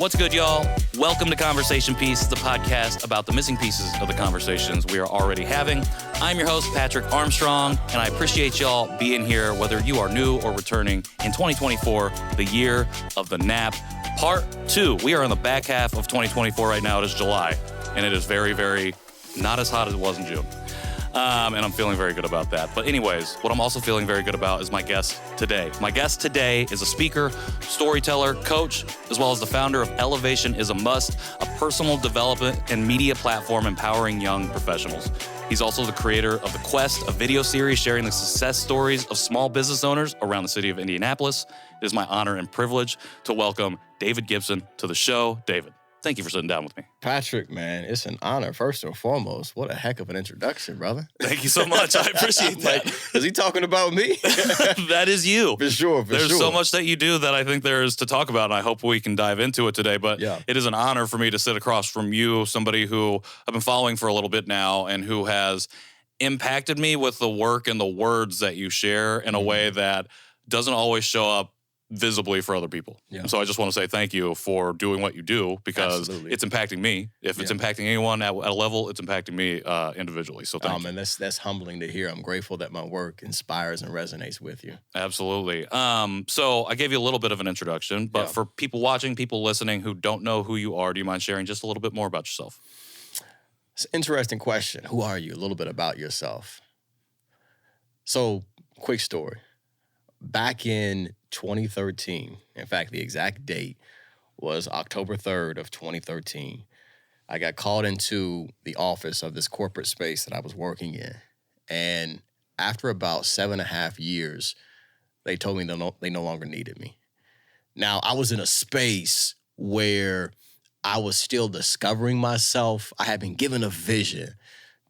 What's good, y'all? Welcome to Conversation Piece, the podcast about the missing pieces of the conversations we are already having. I'm your host, Patrick Armstrong, and I appreciate y'all being here, whether you are new or returning in 2024, the year of the nap. Part 2. We are in the back half of 2024 right now. It is July, and it is very, very not as hot as it was in June. And I'm feeling very good about that. But anyways, what I'm also feeling very good about is my guest today. My guest today is a speaker, storyteller, coach, as well as the founder of Elevation is a Must, a personal development and media platform empowering young professionals. He's also the creator of The Quest, a video series sharing the success stories of small business owners around the city of Indianapolis. It is my honor and privilege to welcome David Gibson to the show. David, thank you for sitting down with me. Patrick, man, it's an honor, first and foremost. What a heck of an introduction, brother. Thank you so much. I appreciate that. Is he talking about me? That is you. For sure, There's so much that you do that I think there is to talk about, and I hope we can dive into it today. But It is an honor for me to sit across from you, somebody who I've been following for a little bit now and who has impacted me with the work and the words that you share in a way that doesn't always show up visibly for other people. Yeah. So I just want to say thank you for doing what you do because it's impacting me. If it's impacting anyone at a level, it's impacting me individually. So thank you. Man, that's humbling to hear. I'm grateful that my work inspires and resonates with you. Absolutely. So I gave you a little bit of an introduction, but for people watching, people listening who don't know who you are, do you mind sharing just a little bit more about yourself? It's an interesting question. Who are you? A little bit about yourself. So, quick story. Back in 2013, in fact, the exact date was October 3rd of 2013, I got called into the office of this corporate space that I was working in. And after about 7.5 years, they told me they no longer needed me. Now, I was in a space where I was still discovering myself. I had been given a vision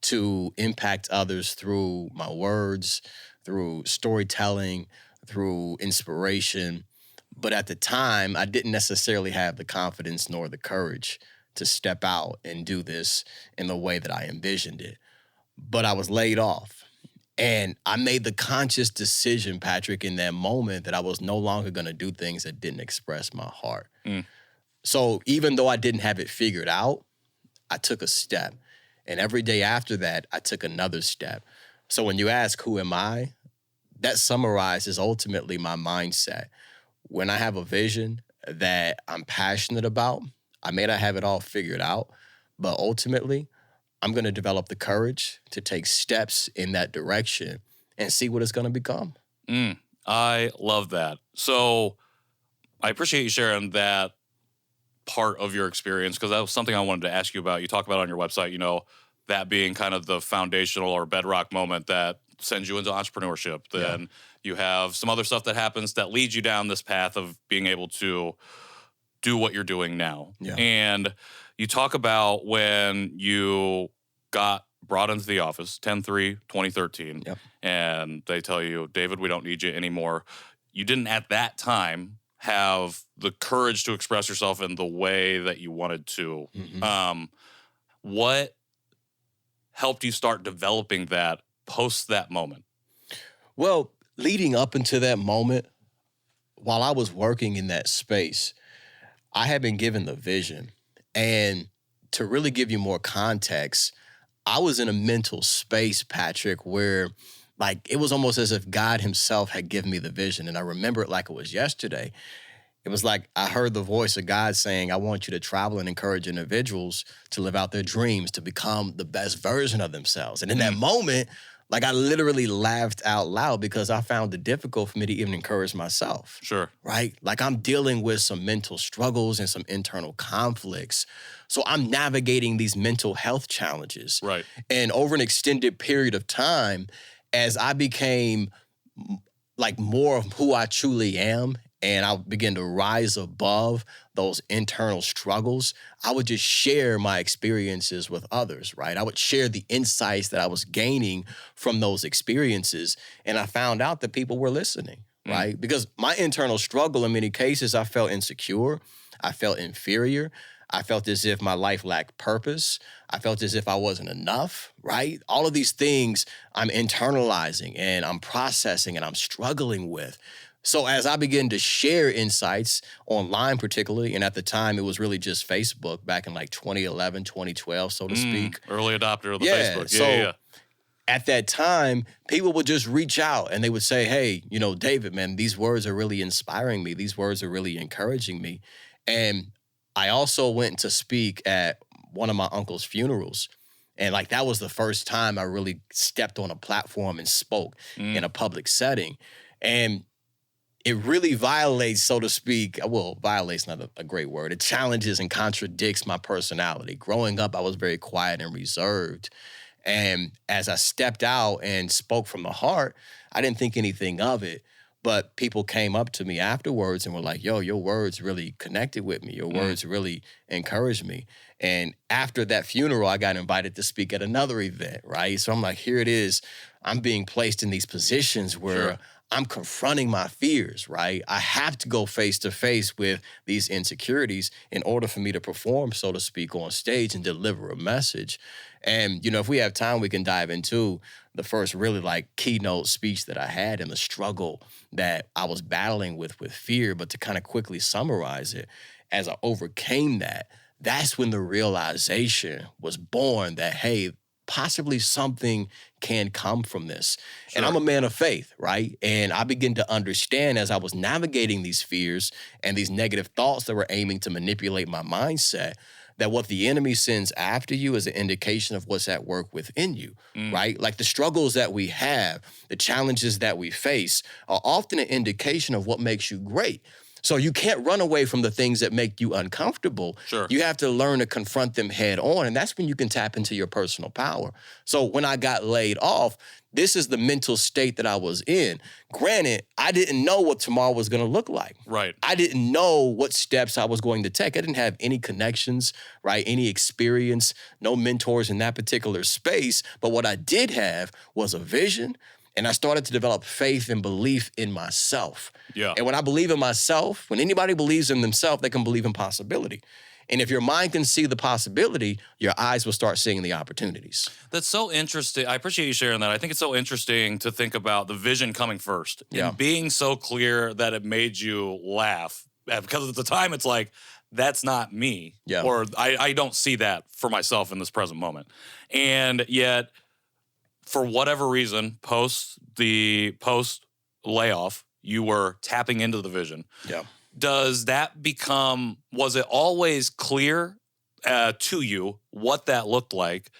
to impact others through my words, through storytelling, through inspiration. But at the time, I didn't necessarily have the confidence nor the courage to step out and do this in the way that I envisioned it. But I was laid off. And I made the conscious decision, Patrick, in that moment that I was no longer going to do things that didn't express my heart. So even though I didn't have it figured out, I took a step. And every day after that, I took another step. So when you ask, who am I? That summarizes ultimately my mindset. When I have a vision that I'm passionate about, I may not have it all figured out, but ultimately, I'm going to develop the courage to take steps in that direction and see what it's going to become. I love that. So I appreciate you sharing that part of your experience because that was something I wanted to ask you about. You talk about on your website, that being kind of the foundational or bedrock moment that sends you into entrepreneurship. Then you have some other stuff that happens that leads you down this path of being able to do what you're doing now. Yeah. And you talk about when you got brought into the office, 10/3/2013, and they tell you, David, we don't need you anymore. You didn't at that time have the courage to express yourself in the way that you wanted to. What helped you start developing that post that moment? Well, leading up into that moment, while I was working in that space, I had been given the vision. And to really give you more context, I was in a mental space, Patrick, where it was almost as if God himself had given me the vision. And I remember it like it was yesterday. It was like I heard the voice of God saying, I want you to travel and encourage individuals to live out their dreams, to become the best version of themselves. And in that moment, I literally laughed out loud because I found it difficult for me to even encourage myself. Sure. Right? I'm dealing with some mental struggles and some internal conflicts. So I'm navigating these mental health challenges. Right. And over an extended period of time, as I became more of who I truly am, and I began to rise above those internal struggles, I would just share my experiences with others, right? I would share the insights that I was gaining from those experiences. And I found out that people were listening, right? Because my internal struggle, in many cases, I felt insecure. I felt inferior. I felt as if my life lacked purpose. I felt as if I wasn't enough, right? All of these things I'm internalizing and I'm processing and I'm struggling with. So as I began to share insights online particularly, and at the time it was really just Facebook back in like 2011, 2012, so to speak. Early adopter of the Yeah, Facebook. so Yeah. at that time, people would just reach out and they would say, hey, David, man, these words are really inspiring me. These words are really encouraging me. And I also went to speak at one of my uncle's funerals. And like that was the first time I really stepped on a platform and spoke in a public setting. And it really violates, so to speak, well, violates not a great word. It challenges and contradicts my personality. Growing up, I was very quiet and reserved. And as I stepped out and spoke from the heart, I didn't think anything of it. But people came up to me afterwards and were like, yo, your words really connected with me. Your words really encouraged me. And after that funeral, I got invited to speak at another event, right? So I'm like, here it is. I'm being placed in these positions where I'm confronting my fears, right? I have to go face to face with these insecurities in order for me to perform, so to speak, on stage and deliver a message. And, if we have time, we can dive into the first really like keynote speech that I had and the struggle that I was battling with fear. But to kind of quickly summarize it, as I overcame that, that's when the realization was born that, hey, possibly something can come from this. Sure. And I'm a man of faith, right? And I begin to understand as I was navigating these fears and these negative thoughts that were aiming to manipulate my mindset, that what the enemy sends after you is an indication of what's at work within you, right? Like the struggles that we have, the challenges that we face are often an indication of what makes you great. So you can't run away from the things that make you uncomfortable. Sure. You have to learn to confront them head on, and that's when you can tap into your personal power. So when I got laid off, this is the mental state that I was in. Granted, I didn't know what tomorrow was going to look like. Right. I didn't know what steps I was going to take. I didn't have any connections, right? Any experience, no mentors in that particular space. But what I did have was a vision. And I started to develop faith and belief in myself. Yeah. And when I believe in myself, when anybody believes in themselves, they can believe in possibility. And if your mind can see the possibility, your eyes will start seeing the opportunities. That's so interesting. I appreciate you sharing that. I think it's so interesting to think about the vision coming first and being so clear that it made you laugh. Because at the time, it's like, that's not me. Yeah. Or I don't see that for myself in this present moment. And yet, for whatever reason, post layoff, you were tapping into the vision. Yeah. Does that become, was it always clear to you what that looked like?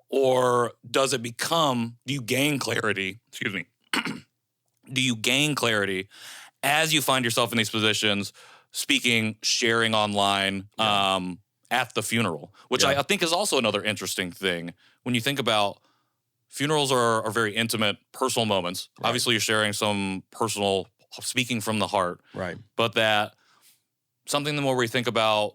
Or does it become, do you gain clarity, do you gain clarity as you find yourself in these positions, speaking, sharing online at the funeral, which I think is also another interesting thing. When you think about funerals are very intimate, personal moments. Right. Obviously, you're sharing some personal, speaking from the heart. Right. But that something the more we think about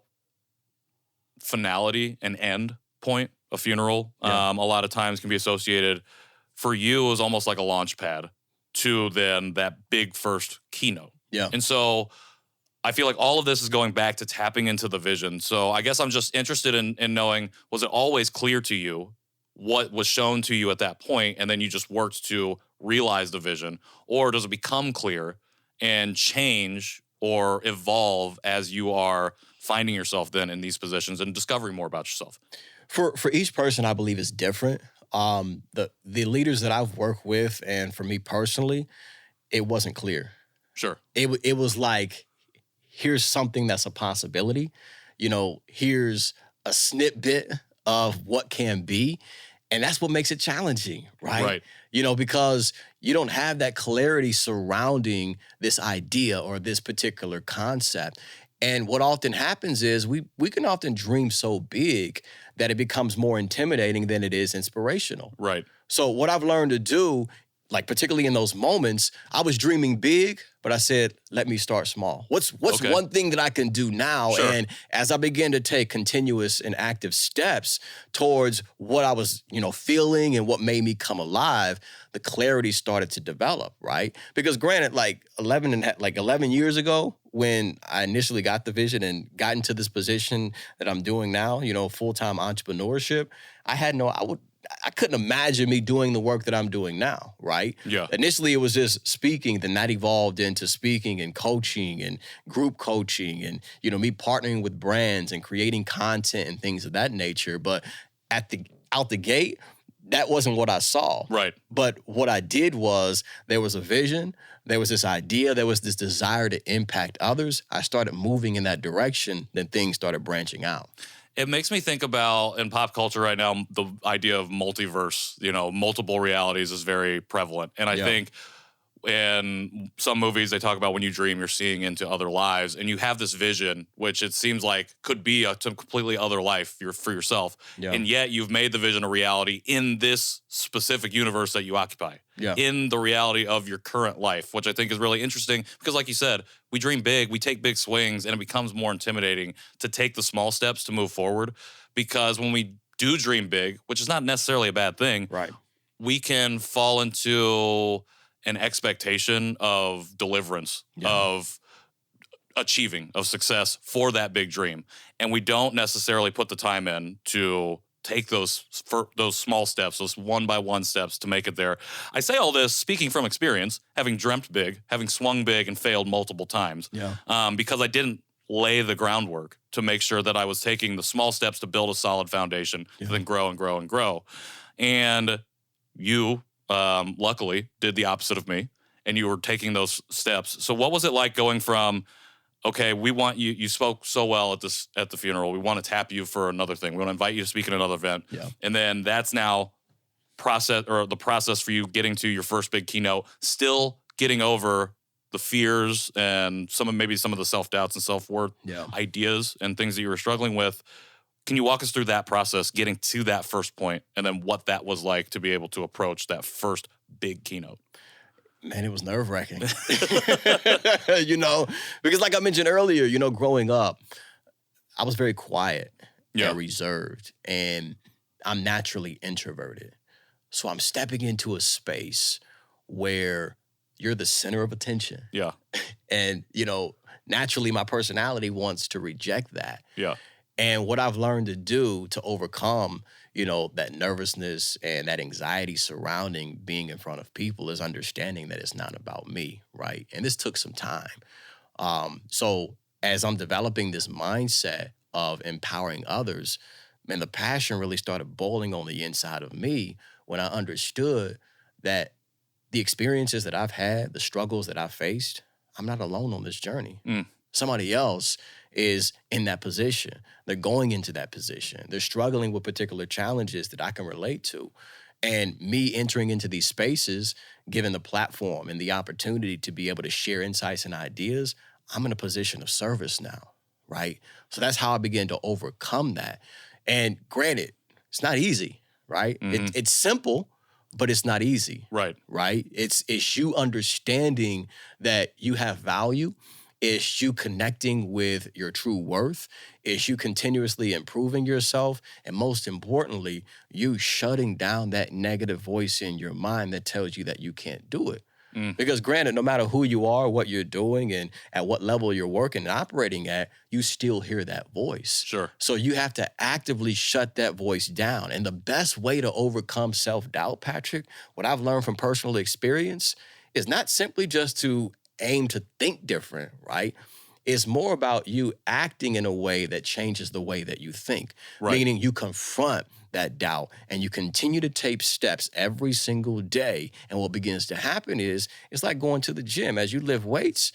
finality and end point, a funeral, a lot of times can be associated for you as almost like a launch pad to then that big first keynote. Yeah. And so I feel like all of this is going back to tapping into the vision. So I guess I'm just interested in knowing, was it always clear to you what was shown to you at that point, and then you just worked to realize the vision? Or does it become clear and change or evolve as you are finding yourself then in these positions and discovering more about yourself? For each person, I believe is different. The leaders that I've worked with, and for me personally, it wasn't clear. Sure. It was like, here's something that's a possibility. Here's a snippet of what can be. And that's what makes it challenging, right? Because you don't have that clarity surrounding this idea or this particular concept. And what often happens is we can often dream so big that it becomes more intimidating than it is inspirational. Right. So what I've learned to do, like particularly in those moments, I was dreaming big, but I said, let me start small. What's one thing that I can do now? Sure. And as I began to take continuous and active steps towards what I was, feeling and what made me come alive, the clarity started to develop, right? Because granted, like 11 years ago, when I initially got the vision and got into this position that I'm doing now, full-time entrepreneurship, I I couldn't imagine me doing the work that I'm doing now, right? Yeah. Initially, it was just speaking, then that evolved into speaking and coaching and group coaching and, me partnering with brands and creating content and things of that nature. But out the gate, that wasn't what I saw. Right. But what I did was there was a vision, there was this idea, there was this desire to impact others. I started moving in that direction, then things started branching out. It makes me think about, in pop culture right now, the idea of multiverse, multiple realities is very prevalent. And I think in some movies, they talk about when you dream, you're seeing into other lives, and you have this vision, which it seems like could be a completely other life for yourself. Yeah. And yet you've made the vision a reality in this specific universe that you occupy, in the reality of your current life, which I think is really interesting because, like you said, we dream big, we take big swings, and it becomes more intimidating to take the small steps to move forward. Because when we do dream big, which is not necessarily a bad thing, right, we can fall into an expectation of deliverance, of achieving, of success for that big dream. And we don't necessarily put the time in to take those small steps, those one-by-one steps to make it there. I say all this speaking from experience, having dreamt big, having swung big and failed multiple times, because I didn't lay the groundwork to make sure that I was taking the small steps to build a solid foundation, to then grow and grow and grow. And you, luckily, did the opposite of me, and you were taking those steps. So what was it like going from, okay, we want you, you spoke so well at the funeral, we want to tap you for another thing, we want to invite you to speak at another event, and then that's now the process for you getting to your first big keynote, still getting over the fears and maybe some of the self-doubts and self-worth ideas and things that you were struggling with. Can you walk us through that process, getting to that first point, and then what that was like to be able to approach that first big keynote? Man, it was nerve-wracking. Because like I mentioned earlier, growing up, I was very quiet and reserved, and I'm naturally introverted. So I'm stepping into a space where you're the center of attention. Yeah. And, naturally my personality wants to reject that. Yeah. And what I've learned to do to overcome, that nervousness and that anxiety surrounding being in front of people is understanding that it's not about me, right? And this took some time. So as I'm developing this mindset of empowering others, man, the passion really started boiling on the inside of me when I understood that the experiences that I've had, the struggles that I've faced, I'm not alone on this journey. Somebody else is in that position. They're going into that position. They're struggling with particular challenges that I can relate to. And me entering into these spaces, given the platform and the opportunity to be able to share insights and ideas, I'm in a position of service now, right? So that's how I began to overcome that. And granted, it's not easy, right? It's simple, but it's not easy. Right. Right? It's you understanding that you have value. It's you connecting with your true worth. It's you continuously improving yourself. And most importantly, you shutting down that negative voice in your mind that tells you that you can't do it. Because granted, no matter who you are, what you're doing, and at what level you're working and operating at, you still hear that voice. Sure. So you have to actively shut that voice down. And the best way to overcome self-doubt, Patrick, what I've learned from personal experience is not simply just to aim to think different, right? It's more about you acting in a way that changes the way that you think. Right. Meaning you confront that doubt and you continue to take steps every single day. And what begins to happen is it's like going to the gym. As you lift weights,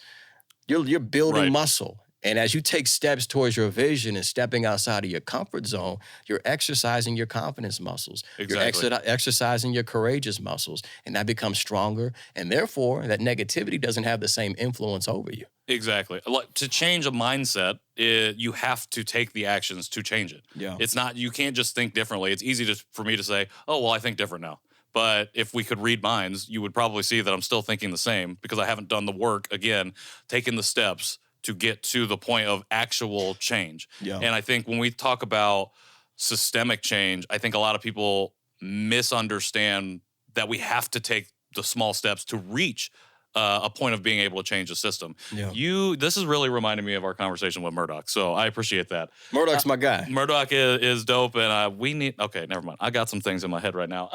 you're building muscle. And as you take steps towards your vision and stepping outside of your comfort zone, you're exercising your confidence muscles. Exactly. You're exercising your courageous muscles, and that becomes stronger. And therefore, that negativity doesn't have the same influence over you. Exactly. To change a mindset, you have to take the actions to change it. Yeah. It's not, you can't just think differently. It's easy for me to say, oh, well, I think different now. But if we could read minds, you would probably see that I'm still thinking the same because I haven't done the work, again, taking the steps to get to the point of actual change. Yeah. And I think when we talk about systemic change, I think a lot of people misunderstand that we have to take the small steps to reach a point of being able to change the system. Yeah. This is really reminding me of our conversation with Murdoch, so I appreciate that. Murdoch's my guy. Murdoch is dope, and we need. Okay, never mind. I got some things in my head right now.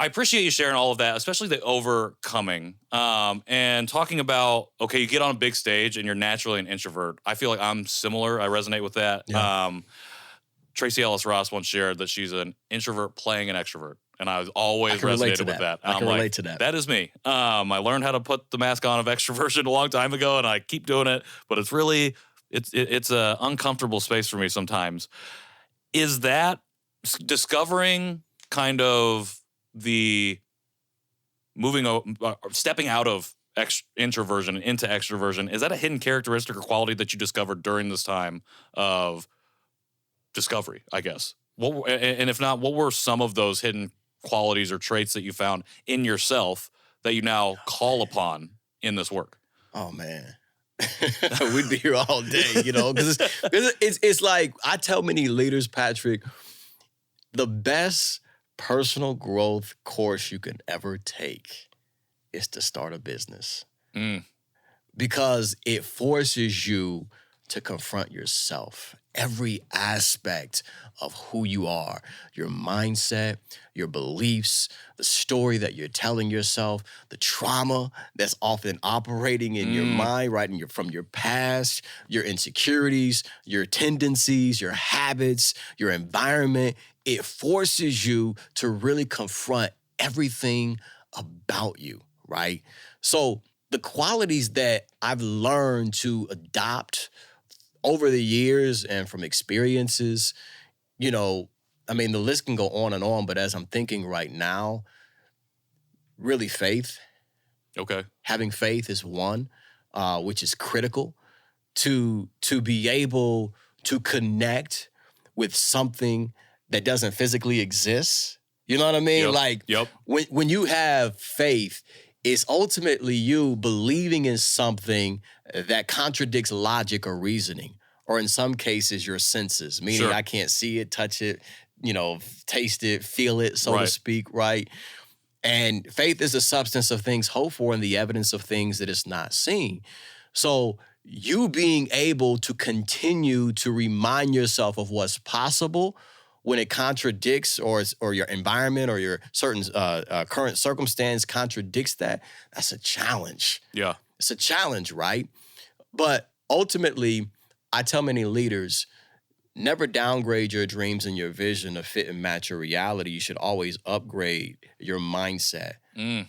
I appreciate you sharing all of that, especially the overcoming and talking about. Okay, you get on a big stage and you're naturally an introvert. I feel like I'm similar. I resonate with that. Yeah. Tracy Ellis Ross once shared that she's an introvert playing an extrovert. And I was always resonated with that. I can relate to that. That is me. I learned how to put the mask on of extroversion a long time ago, and I keep doing it. But it's really, it's an uncomfortable space for me sometimes. Is that discovering kind of the stepping out of introversion into extroversion? Is that a hidden characteristic or quality that you discovered during this time of discovery, I guess? And if not, what were some of those hidden qualities or traits that you found in yourself that you now call upon in this work? Oh man, we'd be here all day, because it's like I tell many leaders, Patrick, the best personal growth course you can ever take is to start a business. Because it forces you to confront yourself, every aspect of who you are, your mindset, your beliefs, the story that you're telling yourself, the trauma that's often operating in your mind, right? And from your past, your insecurities, your tendencies, your habits, your environment. It forces you to really confront everything about you, right? So the qualities that I've learned to adopt over the years and from experiences, the list can go on and on, but as I'm thinking right now, really faith. Okay. Having faith is one, which is critical to be able to connect with something that doesn't physically exist. You know what I mean? Yep. Like Yep. when you have faith, it's ultimately you believing in something that contradicts logic or reasoning, or in some cases, your senses, meaning Sure. I can't see it, touch it, taste it, feel it, so to Right. speak, right? And faith is the substance of things hoped for and the evidence of things that is not seen. So you being able to continue to remind yourself of what's possible when it contradicts or your environment or your certain current circumstance contradicts that's a challenge. Yeah. It's a challenge, right? But ultimately, I tell many leaders, never downgrade your dreams and your vision to fit and match your reality. You should always upgrade your mindset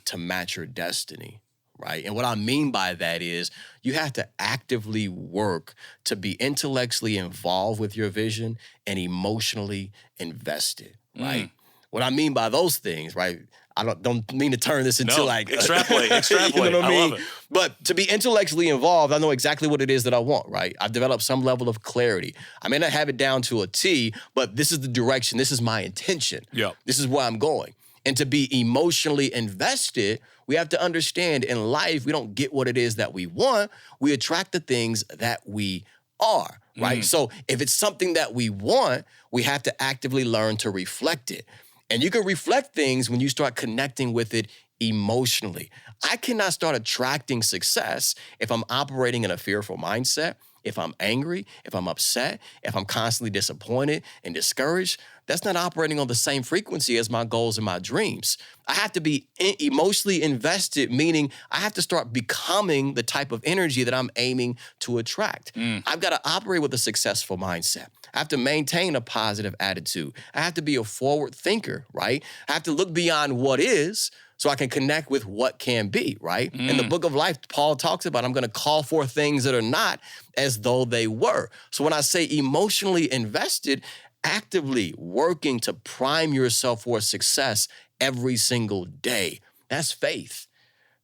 to match your destiny, right? And what I mean by that is you have to actively work to be intellectually involved with your vision and emotionally invested, right? What I mean by those things, right? I don't mean to turn this into extrapolate. You know what I mean? love it. But to be intellectually involved, I know exactly what it is that I want, right? I've developed some level of clarity. I may not have it down to a T, but this is the direction. This is my intention. Yeah. This is where I'm going. And to be emotionally invested, we have to understand in life, we don't get what it is that we want. We attract the things that we are, right? So if it's something that we want, we have to actively learn to reflect it. And you can reflect things when you start connecting with it emotionally. I cannot start attracting success if I'm operating in a fearful mindset, if I'm angry, if I'm upset, if I'm constantly disappointed and discouraged. That's not operating on the same frequency as my goals and my dreams. I have to be emotionally invested, meaning I have to start becoming the type of energy that I'm aiming to attract. I've got to operate with a successful mindset. I have to maintain a positive attitude. I have to be a forward thinker, right? I have to look beyond what is so I can connect with what can be, right? In the book of life, Paul talks about, I'm going to call for things that are not as though they were. So when I say emotionally invested, actively working to prime yourself for success every single day. That's faith.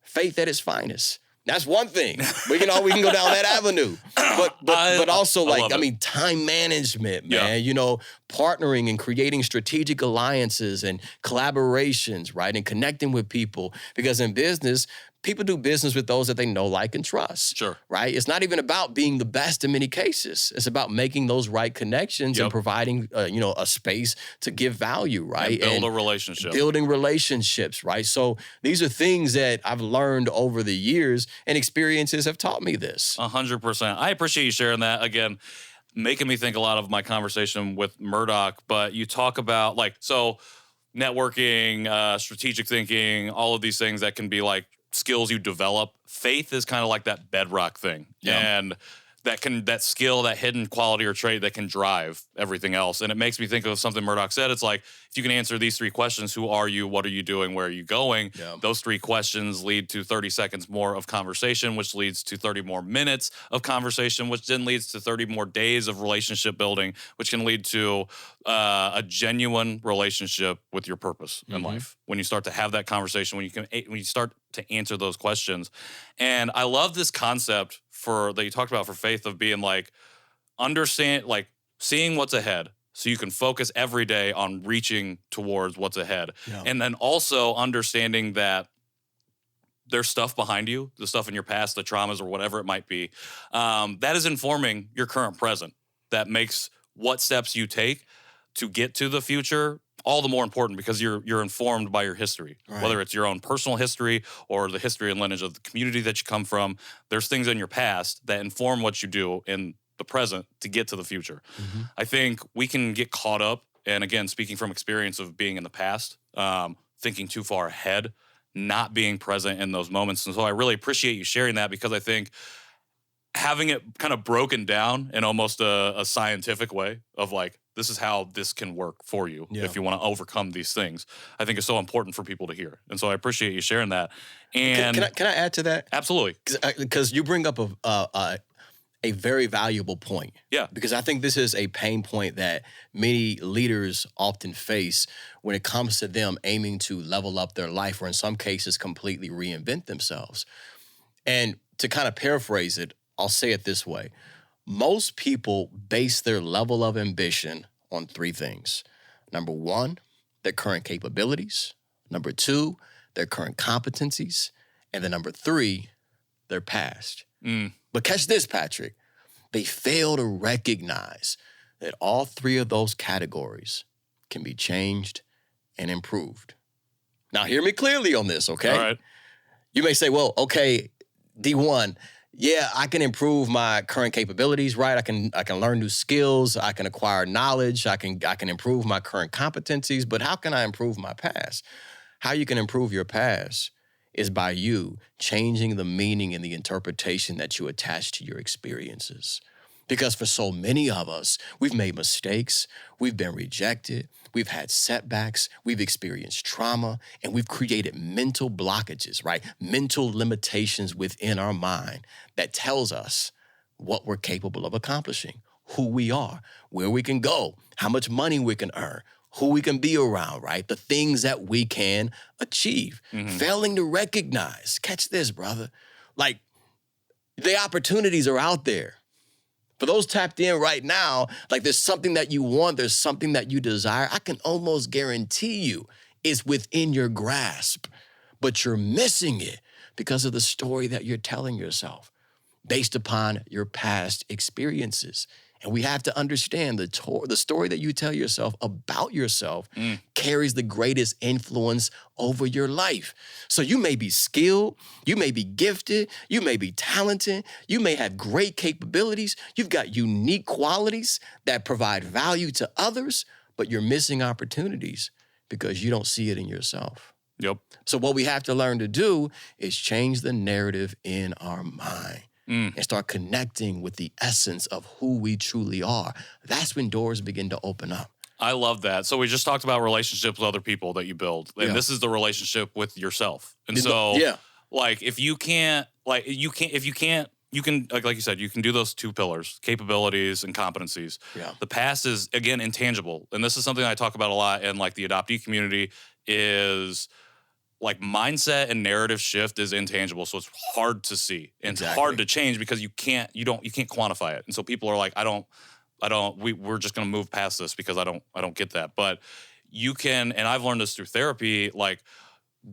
Faith at its finest. That's one thing. We can go down that avenue. But also time management, man. Yeah. Partnering and creating strategic alliances and collaborations, right? And connecting with people. Because in business, people do business with those that they know, like, and trust. Sure. Right? It's not even about being the best in many cases. It's about making those right connections and providing, a space to give value, right? And build a relationship. Building relationships, right? So these are things that I've learned over the years, and experiences have taught me this. 100%. I appreciate you sharing that. Again, making me think a lot of my conversation with Murdoch, but you talk about networking, strategic thinking, all of these things that can be like skills you develop. Faith is kind of like that bedrock thing. Yeah. And that skill, that hidden quality or trait that can drive everything else. And it makes me think of something Murdoch said. It's like, if you can answer these 3 questions, who are you, what are you doing, where are you going? Yeah. Those 3 questions lead to 30 seconds more of conversation, which leads to 30 more minutes of conversation, which then leads to 30 more days of relationship building, which can lead to a genuine relationship with your purpose in life. When you start to have that conversation, when you start to answer those questions. And I love this concept that you talked about for faith of being like, seeing what's ahead so you can focus every day on reaching towards what's ahead. Yeah. And then also understanding that there's stuff behind you, the stuff in your past, the traumas or whatever it might be, that is informing your current present. That makes what steps you take to get to the future all the more important because you're informed by your history, right. Whether it's your own personal history or the history and lineage of the community that you come from. There's things in your past that inform what you do in the present to get to the future. Mm-hmm. I think we can get caught up, and again, speaking from experience of being in the past, thinking too far ahead, not being present in those moments. And so I really appreciate you sharing that because I think having it kind of broken down in almost a scientific way of like, this is how this can work for you if you want to overcome these things, I think is so important for people to hear. And so I appreciate you sharing that. And can I add to that? Absolutely. Because you bring up a very valuable point. Yeah. Because I think this is a pain point that many leaders often face when it comes to them aiming to level up their life or in some cases completely reinvent themselves. And to kind of paraphrase it, I'll say it this way. Most people base their level of ambition on 3 things. Number 1, their current capabilities. Number 2, their current competencies. And then number 3, their past. But catch this, Patrick. They fail to recognize that all 3 of those categories can be changed and improved. Now, hear me clearly on this, okay? All right. You may say, well, okay, D1, yeah, I can improve my current capabilities, right? I can learn new skills. I can acquire knowledge. I can improve my current competencies. But how can I improve my past? How you can improve your past is by you changing the meaning and the interpretation that you attach to your experiences. Because for so many of us, we've made mistakes, we've been rejected, we've had setbacks, we've experienced trauma, and we've created mental blockages, right? Mental limitations within our mind that tells us what we're capable of accomplishing, who we are, where we can go, how much money we can earn, who we can be around, right? The things that we can achieve. Mm-hmm. Failing to recognize, catch this, brother, like the opportunities are out there. For those tapped in right now, like there's something that you want, there's something that you desire, I can almost guarantee you it's within your grasp, but you're missing it because of the story that you're telling yourself based upon your past experiences. And we have to understand the story that you tell yourself about yourself carries the greatest influence over your life. So you may be skilled, you may be gifted, you may be talented, you may have great capabilities, you've got unique qualities that provide value to others, but you're missing opportunities because you don't see it in yourself. Yep. So what we have to learn to do is change the narrative in our mind. And start connecting with the essence of who we truly are. That's when doors begin to open up. I love that. So we just talked about relationships with other people that you build. And this is the relationship with yourself. And so like if you can, like you can, like you said, you can do those 2 pillars, capabilities and competencies. Yeah. The past is, again, intangible. And this is something I talk about a lot in like the adoptee community is like mindset and narrative shift is intangible. So it's hard to see. And it's hard to change because you can't quantify it. And so people are like, we're just going to move past this because I don't get that. But you can, and I've learned this through therapy, like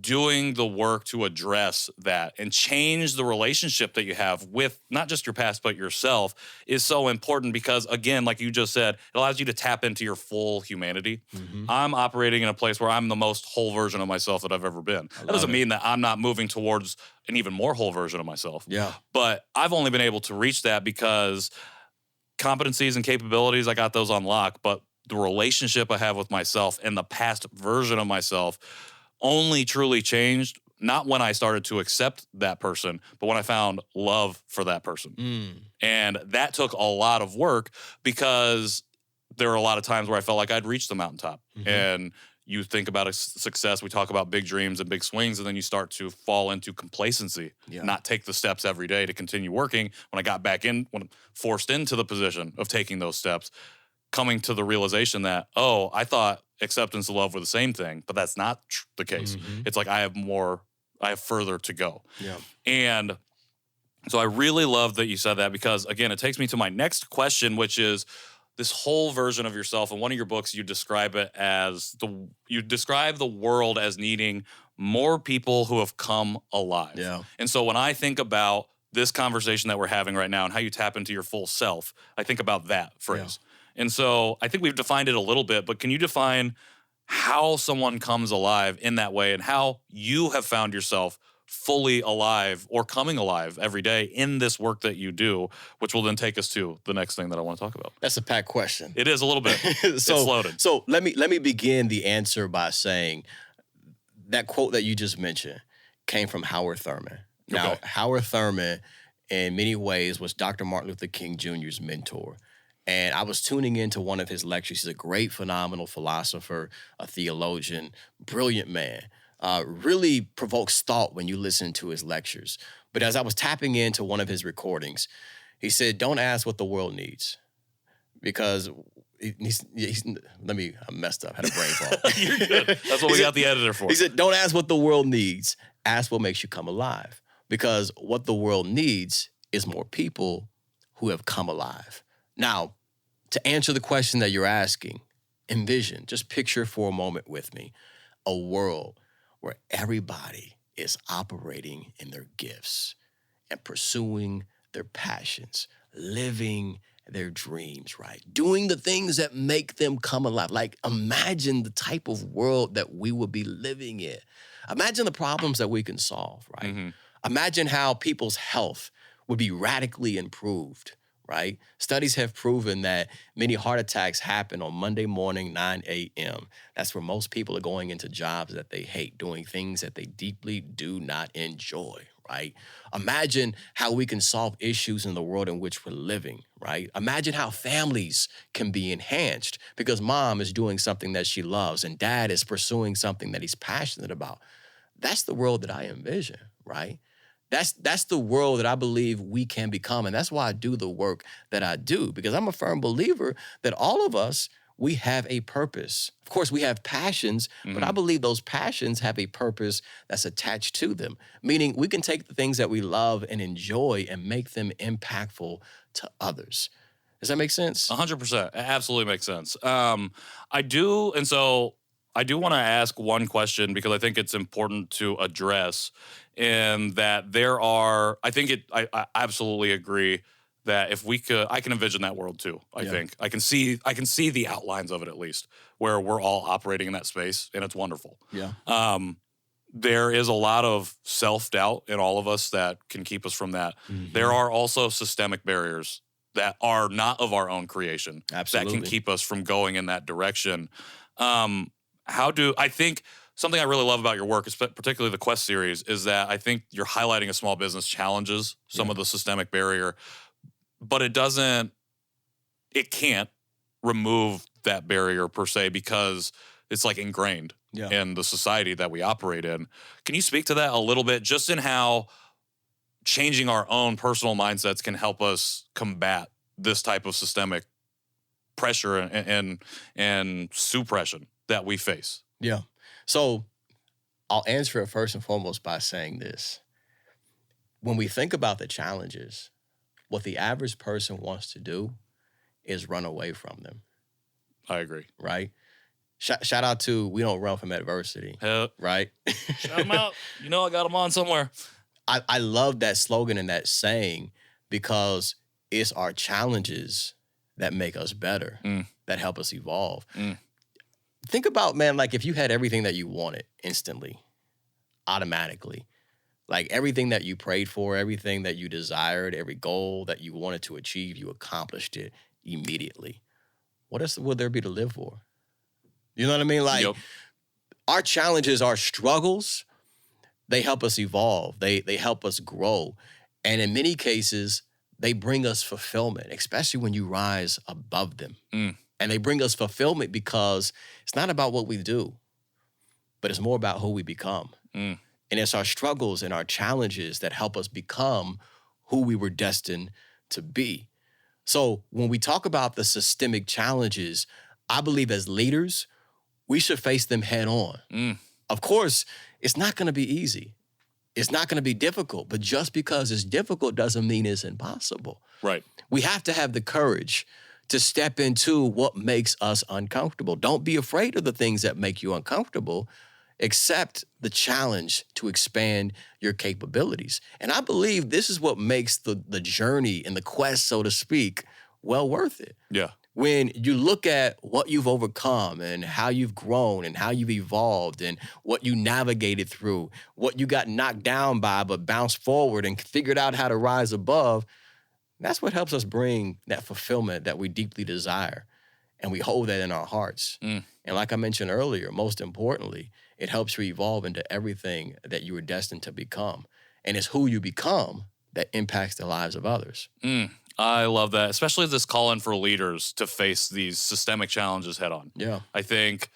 doing the work to address that and change the relationship that you have with not just your past, but yourself is so important because, again, like you just said, it allows you to tap into your full humanity. Mm-hmm. I'm operating in a place where I'm the most whole version of myself that I've ever been. That doesn't mean that I'm not moving towards an even more whole version of myself. Yeah. But I've only been able to reach that because competencies and capabilities, I got those on lock, but the relationship I have with myself and the past version of myself only truly changed, not when I started to accept that person, but when I found love for that person. And that took a lot of work because there were a lot of times where I felt like I'd reached the mountaintop. And you think about a success, we talk about big dreams and big swings, and then you start to fall into complacency, not take the steps every day to continue working. When I got back in, when forced into the position of taking those steps, coming to the realization that, oh, I thought acceptance and love were the same thing, but that's not the case. It's like I have further to go. Yeah. And so I really love that you said that because, again, it takes me to my next question, which is this whole version of yourself. In one of your books, you describe it as you describe the world as needing more people who have come alive. Yeah. And so when I think about this conversation that we're having right now and how you tap into your full self, I think about that phrase. Yeah. And so I think we've defined it a little bit, but can you define how someone comes alive in that way and how you have found yourself fully alive or coming alive every day in this work that you do, which will then take us to the next thing that I want to talk about? That's a packed question. It is a little bit. It's loaded. So let me begin the answer by saying that quote that you just mentioned came from Howard Thurman. Now, Howard Thurman, in many ways, was Dr. Martin Luther King Jr.'s mentor. And I was tuning into one of his lectures. He's a great, phenomenal philosopher, a theologian, brilliant man. Really provokes thought when you listen to his lectures. But as I was tapping into one of his recordings, he said, don't ask what the world needs. Because I messed up, had a brain fog. You're good. That's what we got the editor for. He said, don't ask what the world needs. Ask what makes you come alive. Because what the world needs is more people who have come alive. Now, to answer the question that you're asking, envision, just picture for a moment with me, a world where everybody is operating in their gifts and pursuing their passions, living their dreams, right? Doing the things that make them come alive. Like, imagine the type of world that we would be living in. Imagine the problems that we can solve, right? Imagine how people's health would be radically improved, right? Studies have proven that many heart attacks happen on Monday morning, 9 a.m. That's where most people are going into jobs that they hate, doing things that they deeply do not enjoy, right? Imagine how we can solve issues in the world in which we're living, right? Imagine how families can be enhanced because mom is doing something that she loves and dad is pursuing something that he's passionate about. That's the world that I envision, right? That's the world that I believe we can become. And that's why I do the work that I do, because I'm a firm believer that all of us, we have a purpose. Of course, we have passions, but I believe those passions have a purpose that's attached to them, meaning we can take the things that we love and enjoy and make them impactful to others. Does that make sense? 100%. It absolutely makes sense. I do want to ask one question because I think it's important to address, in that I absolutely agree that if we could, I can envision that world too. I think I can see the outlines of it, at least, where we're all operating in that space, and it's wonderful. Yeah. There is a lot of self-doubt in all of us that can keep us from that. There are also systemic barriers that are not of our own creation that can keep us from going in that direction. I think something I really love about your work, particularly the Quest series, is that I think you're highlighting a small business challenges some of the systemic barrier, but it can't remove that barrier per se because it's like ingrained in the society that we operate in. Can you speak to that a little bit, just in how changing our own personal mindsets can help us combat this type of systemic pressure and suppression that we face? Yeah. So I'll answer it first and foremost by saying this. When we think about the challenges, what the average person wants to do is run away from them. I agree. Right? Shout out to We Don't Run From Adversity, right? Shout them out. You know I got them on somewhere. I love that slogan and that saying because it's our challenges that make us better, that help us evolve. Think about, man, like if you had everything that you wanted instantly, automatically, like everything that you prayed for, everything that you desired, every goal that you wanted to achieve, you accomplished it immediately. What else would there be to live for? You know what I mean? Like our challenges, our struggles, they help us evolve. They help us grow. And in many cases, they bring us fulfillment, especially when you rise above them. And they bring us fulfillment because it's not about what we do, but it's more about who we become. And it's our struggles and our challenges that help us become who we were destined to be. So when we talk about the systemic challenges, I believe as leaders, we should face them head on. Of course, it's not going to be easy. It's not going to be difficult, but just because it's difficult doesn't mean it's impossible. Right. We have to have the courage to step into what makes us uncomfortable. Don't be afraid of the things that make you uncomfortable. Accept the challenge to expand your capabilities. And I believe this is what makes the journey and the quest, so to speak, well worth it. Yeah. When you look at what you've overcome and how you've grown and how you've evolved and what you navigated through, what you got knocked down by but bounced forward and figured out how to rise above, that's what helps us bring that fulfillment that we deeply desire. And we hold that in our hearts. And like I mentioned earlier, most importantly, it helps you evolve into everything that you were destined to become. And it's who you become that impacts the lives of others. I love that, especially this call in for leaders to face these systemic challenges head on. Yeah. I think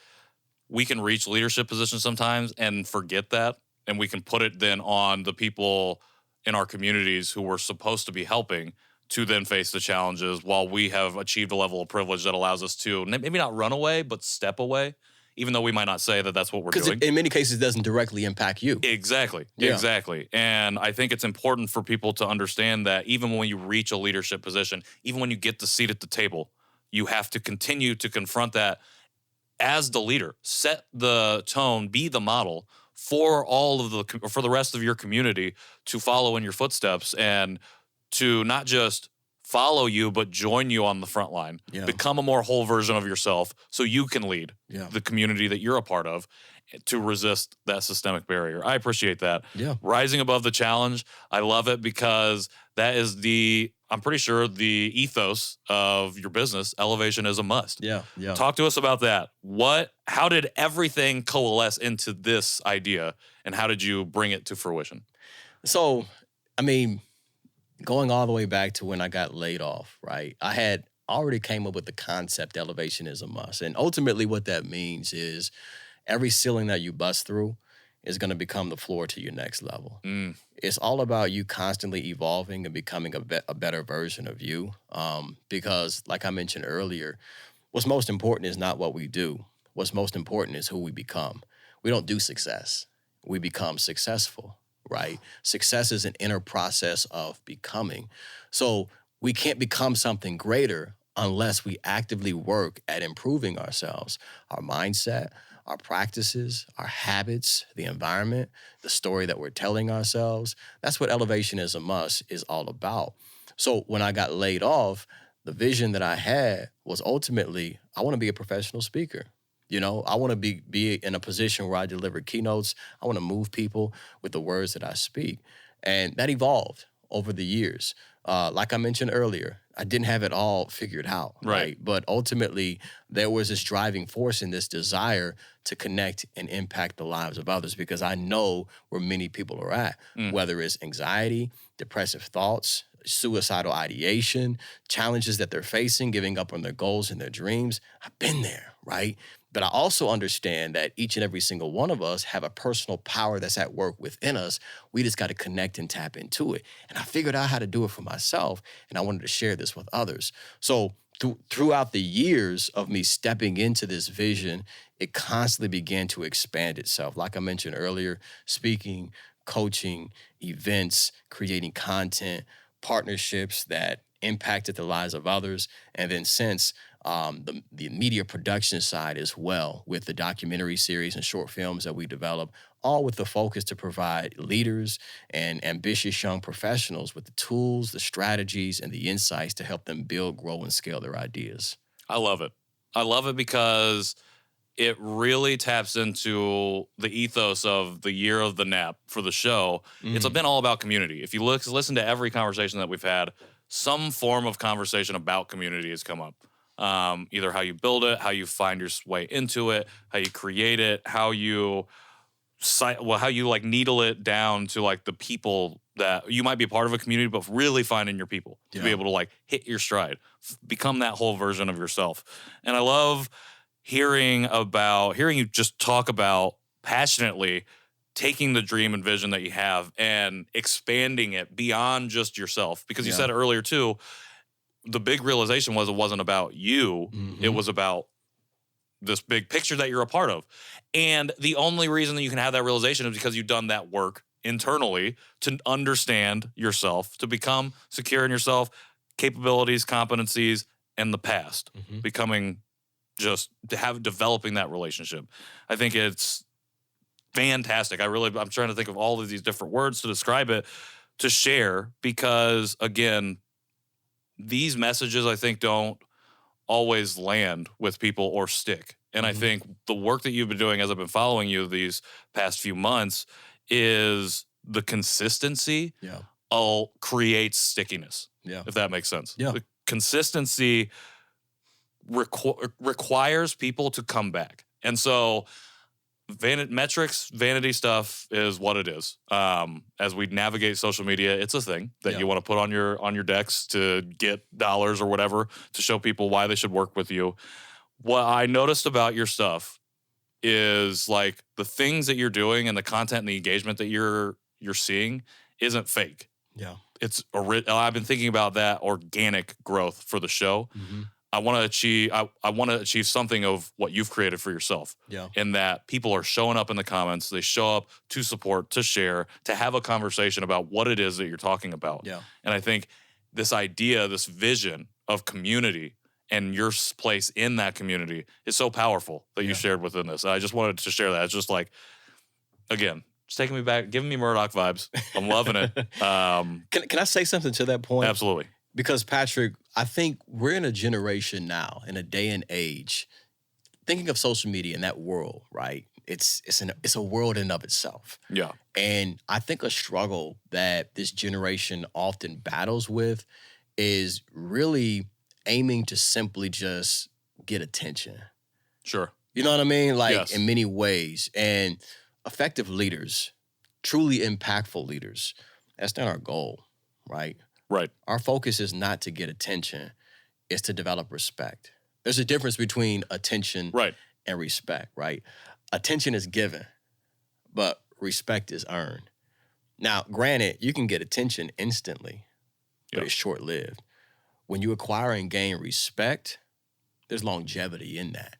we can reach leadership positions sometimes and forget that. And we can put it then on the people in our communities who we're supposed to be helping to then face the challenges while we have achieved a level of privilege that allows us to maybe not run away, but step away, even though we might not say that that's what we're doing. Because in many cases, it doesn't directly impact you. Exactly. Yeah. Exactly. And I think it's important for people to understand that even when you reach a leadership position, even when you get the seat at the table, you have to continue to confront that as the leader. Set the tone, be the model for for the rest of your community to follow in your footsteps and to not just follow you, but join you on the front line. Yeah. Become a more whole version of yourself so you can lead the community that you're a part of to resist that systemic barrier. I appreciate that. Yeah. Rising above the challenge, I love it because that is I'm pretty sure the ethos of your business. Elevation is a must. Yeah. Yeah. Talk to us about that. How did everything coalesce into this idea and how did you bring it to fruition? So, I mean, going all the way back to when I got laid off, right? I had already came up with the concept elevation is a must. And ultimately what that means is every ceiling that you bust through is going to become the floor to your next level. It's all about you constantly evolving and becoming a better version of you. Because like I mentioned earlier, what's most important is not what we do. What's most important is who we become. We don't do success. We become successful. Right? Success is an inner process of becoming. So we can't become something greater unless we actively work at improving ourselves, our mindset, our practices, our habits, the environment, the story that we're telling ourselves. That's what Elevation is a Must is all about. So when I got laid off, the vision that I had was ultimately, I want to be a professional speaker. You know, I want to be in a position where I deliver keynotes. I want to move people with the words that I speak. And that evolved over the years. Like I mentioned earlier, I didn't have it all figured out, right? But ultimately, there was this driving force and this desire to connect and impact the lives of others because I know where many people are at, whether it's anxiety, depressive thoughts, suicidal ideation, challenges that they're facing, giving up on their goals and their dreams. I've been there, right? But I also understand that each and every single one of us have a personal power that's at work within us. We just got to connect and tap into it. And I figured out how to do it for myself, and I wanted to share this with others. So throughout the years of me stepping into this vision, it constantly began to expand itself. Like I mentioned earlier, speaking, coaching, events, creating content, partnerships that impacted the lives of others. And then since the media production side as well, with the documentary series and short films that we develop, all with the focus to provide leaders and ambitious young professionals with the tools, the strategies, and the insights to help them build, grow, and scale their ideas. I love it. I love it because it really taps into the ethos of the year of the nap for the show. It's been all about community. If you listen to every conversation that we've had, some form of conversation about community has come up. Either how you build it, how you find your way into it, how you create it, how you like needle it down to like the people that you might be a part of a community, but really finding your people to be able to like hit your stride, become that whole version of yourself. And I love hearing you just talk about passionately taking the dream and vision that you have and expanding it beyond just yourself. Because you said earlier too, the big realization was it wasn't about you. It was about this big picture that you're a part of. And the only reason that you can have that realization is because you've done that work internally to understand yourself, to become secure in yourself, capabilities, competencies, and the past, becoming just developing that relationship. I think it's fantastic. I'm trying to think of all of these different words to describe it, to share, because again, these messages I think don't always land with people or stick. And I think the work that you've been doing as I've been following you these past few months is the consistency creates stickiness, if that makes sense. The consistency requires people to come back. And so metrics, vanity stuff is what it is. As we navigate social media, it's a thing that you want to put on your decks to get dollars or whatever, to show people why they should work with you. What I noticed about your stuff is like the things that you're doing and the content and the engagement that you're seeing isn't fake. It's I've been thinking about that organic growth for the show. I want to achieve something of what you've created for yourself. In that people are showing up in the comments, they show up to support, to share, to have a conversation about what it is that you're talking about. And I think this idea, this vision of community and your place in that community is so powerful that you shared within this. I just wanted to share that. It's just like, again, it's taking me back, giving me Murdoch vibes. I'm loving it. Can I say something to that point? Absolutely. Because Patrick, I think we're in a generation now, in a day and age, thinking of social media in that world, right? It's a world in and of itself. And I think a struggle that this generation often battles with is really aiming to simply just get attention. You know what I mean? Like in many ways. And effective leaders, truly impactful leaders, that's not our goal, right? Our focus is not to get attention, it's to develop respect. There's a difference between attention and respect, right? Attention is given, but respect is earned. Now, granted, you can get attention instantly, but it's short-lived. When you acquire and gain respect, there's longevity in that.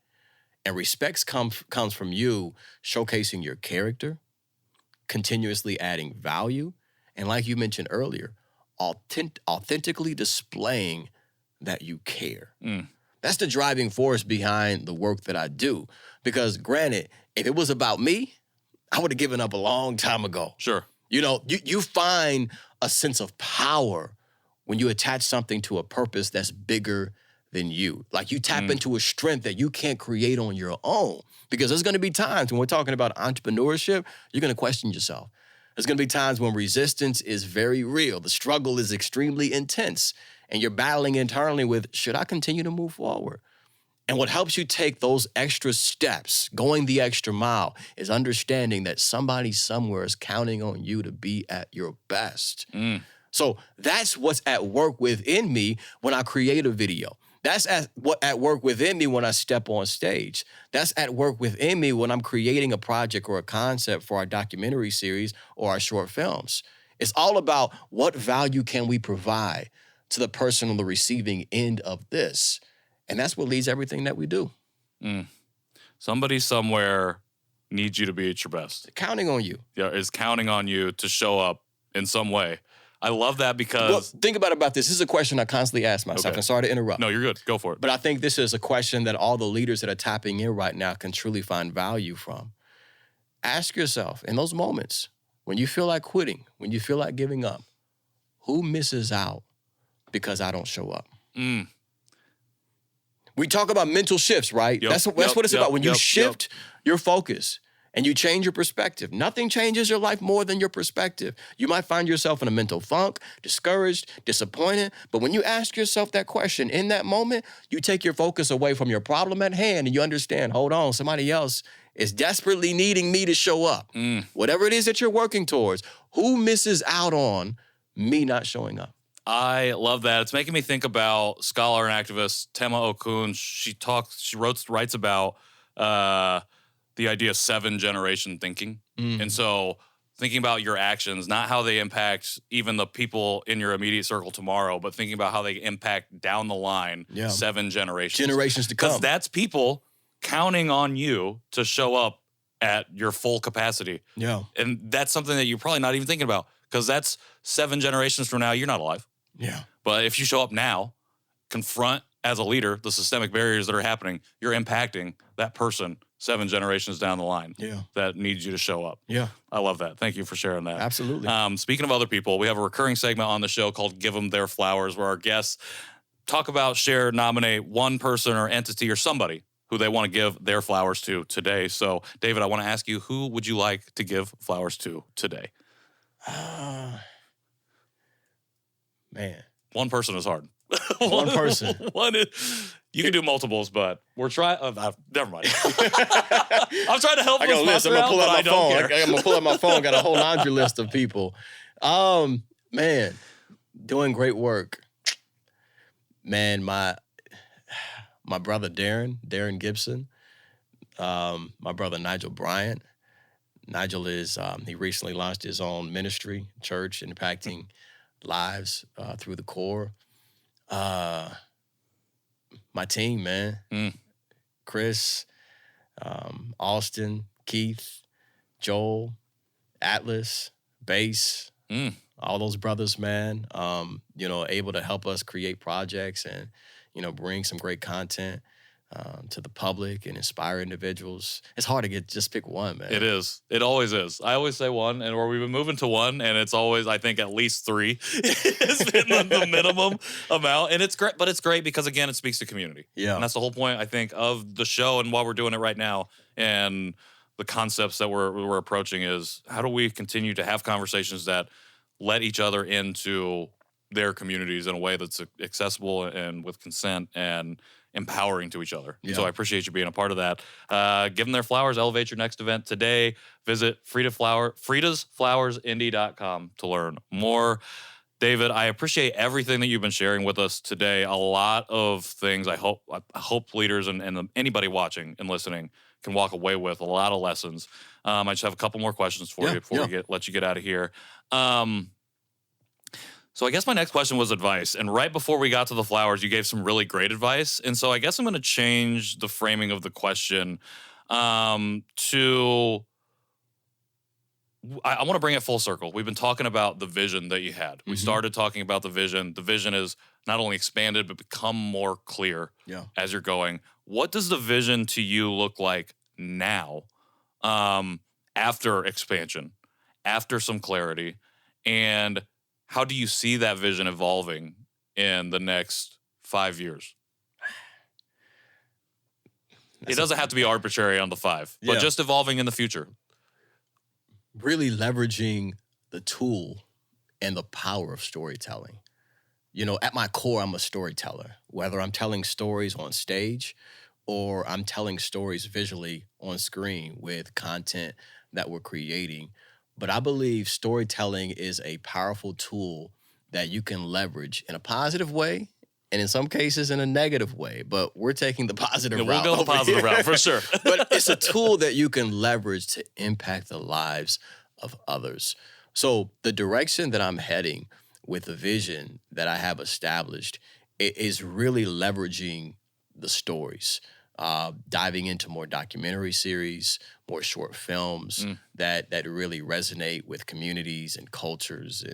And respect comes from you showcasing your character, continuously adding value, and like you mentioned earlier, authentically displaying that you care. That's the driving force behind the work that I do. Because granted, if it was about me, I would have given up a long time ago. You know, you find a sense of power when you attach something to a purpose that's bigger than you. Like you tap into a strength that you can't create on your own. Because there's going to be times when we're talking about entrepreneurship, you're going to question yourself. There's going to be times when resistance is very real. The struggle is extremely intense. And you're battling internally with, should I continue to move forward? And what helps you take those extra steps, going the extra mile, is understanding that somebody somewhere is counting on you to be at your best. So that's what's at work within me when I create a video. That's at work within me when I step on stage. That's at work within me when I'm creating a project or a concept for our documentary series or our short films. It's all about what value can we provide to the person on the receiving end of this. And that's what leads everything that we do. Somebody somewhere needs you to be at your best. Counting on you. Is counting on you to show up in some way. I love that because... Well, think about this. This is a question I constantly ask myself. Okay. And sorry to interrupt. No, you're good. Go for it. But I think this is a question that all the leaders that are tapping in right now can truly find value from. Ask yourself, in those moments, when you feel like quitting, when you feel like giving up, who misses out because I don't show up? We talk about mental shifts, right? Yep, That's what it's about. When you shift your focus and you change your perspective, nothing changes your life more than your perspective. You might find yourself in a mental funk, discouraged, disappointed, but when you ask yourself that question in that moment, you take your focus away from your problem at hand and you understand, hold on, somebody else is desperately needing me to show up. Whatever it is that you're working towards, who misses out on me not showing up? I love that. It's making me think about scholar and activist Tema Okun. She writes about the idea of 7-generation thinking. And so thinking about your actions, not how they impact even the people in your immediate circle tomorrow, but thinking about how they impact down the line 7 generations. Generations to come. Because that's people counting on you to show up at your full capacity. Yeah. And that's something that you're probably not even thinking about because that's 7 generations from now, you're not alive. Yeah. But if you show up now, confront as a leader the systemic barriers that are happening, you're impacting that person 7 generations down the line that needs you to show up. Yeah. I love that. Thank you for sharing that. Absolutely. Speaking of other people, we have a recurring segment on the show called Give Them Their Flowers, where our guests talk about, share, nominate one person or entity or somebody who they want to give their flowers to today. So, David, I want to ask you, who would you like to give flowers to today? Man. One person is hard. One person. You can do multiples, but we're trying. Never mind. I'm trying to help I got a this list. I'm master gonna out, pull but out I my don't phone. care. I'm gonna pull out my phone. Got a whole laundry list of people. Man, doing great work. Man, my brother Darren Gibson. My brother Nigel Bryant. Nigel is he recently launched his own ministry, church, impacting lives through the core. My team, man. Chris, Austin, Keith, Joel, Atlas, Bass, all those brothers, man, able to help us create projects and, bring some great content to the public and inspire individuals. It's hard to just pick one, man. It is. It always is. I always say one, or we've been moving to one, and it's always, I think, at least 3 has been the minimum amount. And it's great, but it's great because, again, it speaks to community. Yeah. And that's the whole point, I think, of the show and why we're doing it right now. And the concepts that we're approaching is, how do we continue to have conversations that let each other into their communities in a way that's accessible and with consent and empowering to each other. Yeah. So I appreciate you being a part of that. Give them their flowers. Elevate your next event today. Visit FridasFlowersIndie.com to learn more. David, I appreciate everything that you've been sharing with us today. A lot of things I hope leaders and anybody watching and listening can walk away with, a lot of lessons. I just have a couple more questions for you before we let you get out of here. So I guess my next question was advice. And right before we got to the flowers, you gave some really great advice. And so I guess I'm going to change the framing of the question to... I want to bring it full circle. We've been talking about the vision that you had. We started talking about the vision. The vision is not only expanded, but become more clear as you're going. What does the vision to you look like now after expansion, after some clarity? And how do you see that vision evolving in the next 5 years? It doesn't have to be arbitrary on the 5, but just evolving in the future. Really leveraging the tool and the power of storytelling. At my core, I'm a storyteller. Whether I'm telling stories on stage or I'm telling stories visually on screen with content that we're creating. But I believe storytelling is a powerful tool that you can leverage in a positive way and in some cases in a negative way. But we're taking the positive route. We'll go the positive route for sure. But it's a tool that you can leverage to impact the lives of others. So the direction that I'm heading with the vision that I have established is really leveraging the stories. diving into more documentary series, more short films that really resonate with communities and cultures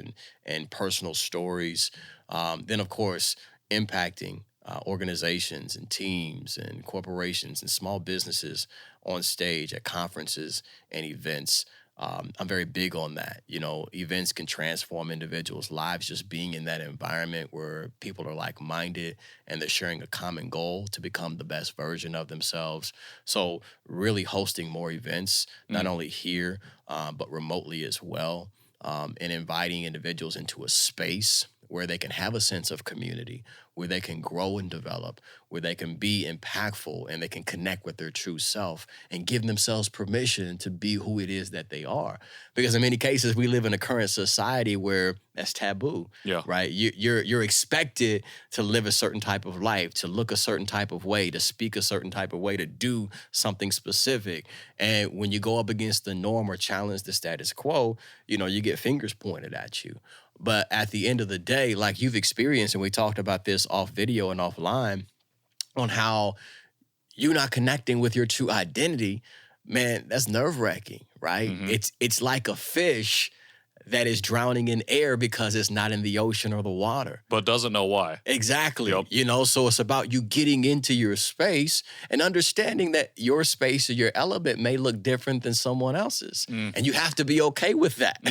and personal stories. Then, of course, impacting organizations and teams and corporations and small businesses on stage at conferences and events. I'm very big on that. You know, events can transform individuals' lives just being in that environment where people are like-minded and they're sharing a common goal to become the best version of themselves. So really hosting more events, not only here, but remotely as well, and inviting individuals into a space where they can have a sense of community, where they can grow and develop, where they can be impactful and they can connect with their true self and give themselves permission to be who it is that they are. Because in many cases, we live in a current society where that's taboo, right? You're expected to live a certain type of life, to look a certain type of way, to speak a certain type of way, to do something specific. And when you go up against the norm or challenge the status quo, you know, you get fingers pointed at you. But at the end of the day, like you've experienced, and we talked about this off video and offline, on how you're not connecting with your true identity, man, that's nerve-wracking, right? It's like a fish that is drowning in air because it's not in the ocean or the water. But doesn't know why. Exactly. You know, so it's about you getting into your space and understanding that your space or your element may look different than someone else's. And you have to be okay with that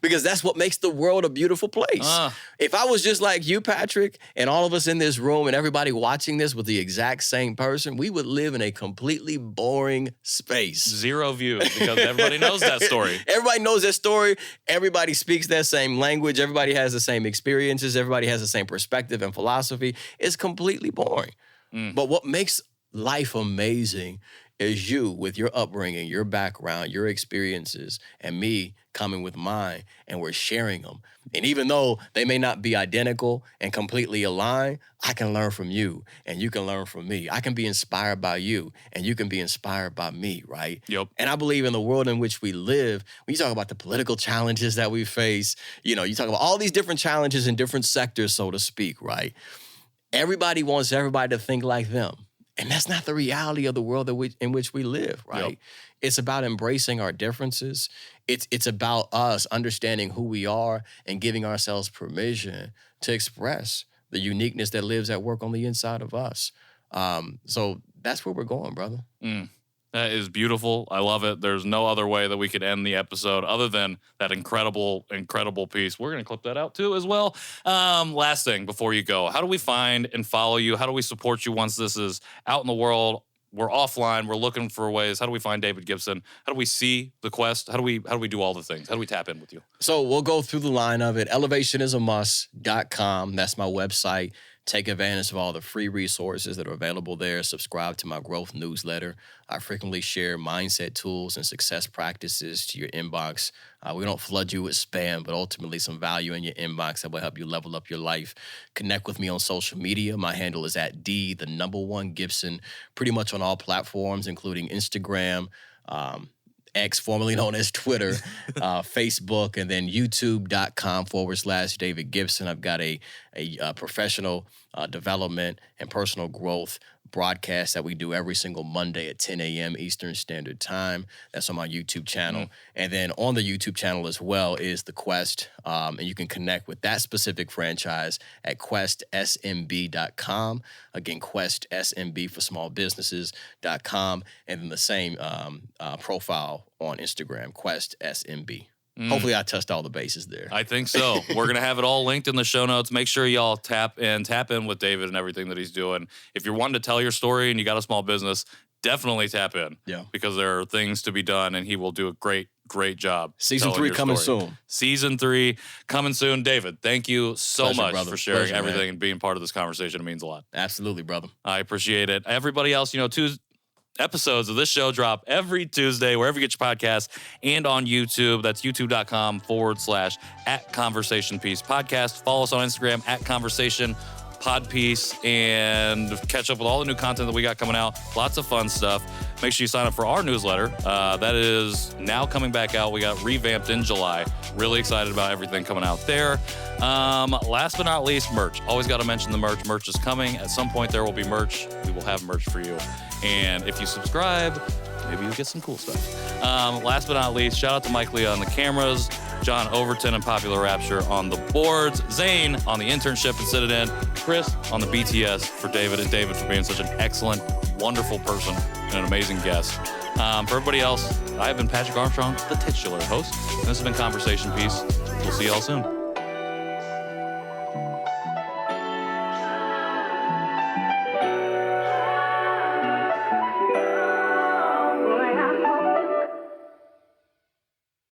because that's what makes the world a beautiful place. If I was just like you, Patrick, and all of us in this room and everybody watching this with the exact same person, we would live in a completely boring space. Zero views because everybody knows that story. Everybody knows that story. Everybody speaks that same language. Everybody has the same experiences. Everybody has the same perspective and philosophy. It's completely boring. But what makes life amazing is you with your upbringing, your background, your experiences, and me coming with mine, and we're sharing them. And even though they may not be identical and completely aligned, I can learn from you and you can learn from me. I can be inspired by you and you can be inspired by me, right? And I believe in the world in which we live, when you talk about the political challenges that we face, you know, you talk about all these different challenges in different sectors, so to speak, right? Everybody wants everybody to think like them. And that's not the reality of the world in which we live, right? It's about embracing our differences. It's about us understanding who we are and giving ourselves permission to express the uniqueness that lives at work on the inside of us. So that's where we're going, brother. That is beautiful. I love it. There's no other way that we could end the episode other than that incredible, incredible piece. We're going to clip that out too as well. Last thing before you go, how do we find and follow you? How do we support you once this is out in the world? We're offline. We're looking for ways. How do we find David Gibson? How do we see the quest? How do we do all the things? How do we tap in with you? So we'll go through the line of it. elevationisamust.com. That's my website. Take advantage of all the free resources that are available there. Subscribe to my growth newsletter. I frequently share mindset tools and success practices to your inbox. We don't flood you with spam, but ultimately some value in your inbox that will help you level up your life. Connect with me on social media. My handle is @D1 Gibson, pretty much on all platforms, including Instagram, X, formerly known as Twitter, Facebook, and then youtube.com/David Gibson. I've got a professional development and personal growth broadcast that we do every single Monday at 10 a.m. Eastern Standard Time. That's on my YouTube channel. And then on the YouTube channel as well is The Quest. And you can connect with that specific franchise at questsmb.com. Again, questsmb for small businesses.com. And then the same profile on Instagram, questsmb. Hopefully I touched all the bases there. I think so. We're going to have it all linked in the show notes. Make sure y'all tap in with David and everything that he's doing. If you're wanting to tell your story and you got a small business, definitely tap in. Because there are things to be done and he will do a great job. Season 3 coming soon. Season 3 coming soon. David, thank you so much for sharing everything, man. And being part of this conversation. It means a lot. Absolutely, brother. I appreciate it. Everybody else, episodes of this show drop every Tuesday, wherever you get your podcasts, and on YouTube. That's youtube.com/@conversationpiece podcast. Follow us on Instagram @conversationpodpiece and catch up with all the new content that we got coming out. Lots of fun stuff. Make sure you sign up for our newsletter. That is now coming back out. We got revamped in July. Really excited about everything coming out there. Last but not least, merch. Always got to mention the merch. Merch is coming. At some point, there will be merch. We will have merch for you. And if you subscribe, maybe you'll get some cool stuff. Last but not least, shout out to Mike Lee on the cameras, John Overton and Popular Rapture on the boards, Zane on the internship at Citadel, Chris on the BTS, for David, and David for being such an excellent, wonderful person and an amazing guest. For everybody else, I have been Patrick Armstrong, the titular host, and this has been Conversation Piece. We'll see y'all soon.